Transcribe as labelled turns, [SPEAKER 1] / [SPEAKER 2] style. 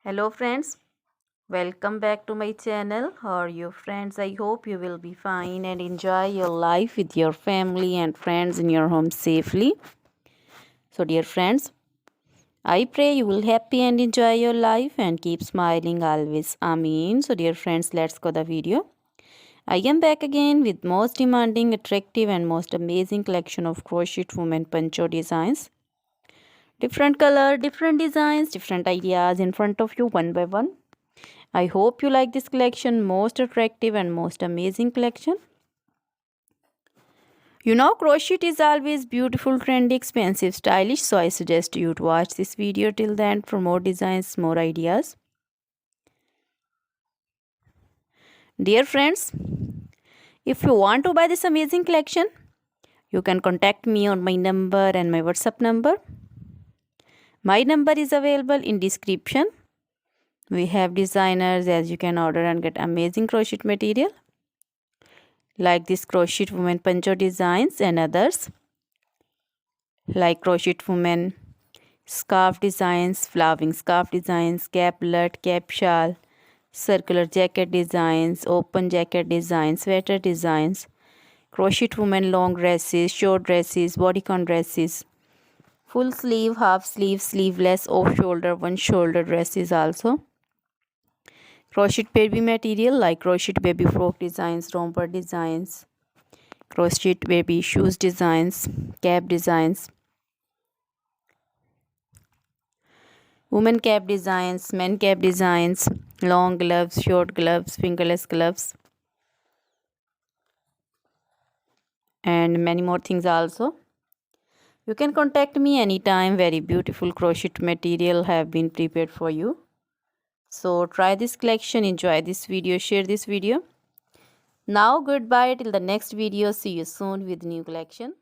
[SPEAKER 1] Hello friends, welcome back to my channel. How are you friends? I hope you will be fine and enjoy your life with your family and friends in your home safely. So dear friends, I pray you will happy and enjoy your life and keep smiling always. Amen. So dear friends, let's go the video. I am back again with most demanding, attractive and most amazing collection of crochet women poncho designs. Different color, different designs, different ideas in front of you one by one. I hope you like this collection, most attractive and most amazing collection. You know, crochet is always beautiful, trendy, expensive, stylish, so I suggest you to watch this video till the end for more designs, more ideas. Dear friends, if you want to buy this amazing collection, you can contact me on my number and my WhatsApp number. My number is available in description. We have designers as you can order and get amazing crochet material like this crochet woman poncho designs and others like crochet woman scarf designs, flowering scarf designs, caplet, cap shawl, circular jacket designs, open jacket designs, sweater designs, crochet woman long dresses, short dresses, bodycon dresses, full sleeve, half sleeve, sleeveless, off shoulder, one shoulder dresses also. Crochet baby material like crochet baby frock designs, romper designs, crochet baby shoes designs, cap designs, women cap designs, men cap designs, long gloves, short gloves, fingerless gloves, and many more things also. You can contact me anytime. Very beautiful crochet material have been prepared for you. So try this collection, enjoy this video, share this video. Now goodbye till the next video. See you soon with new collection.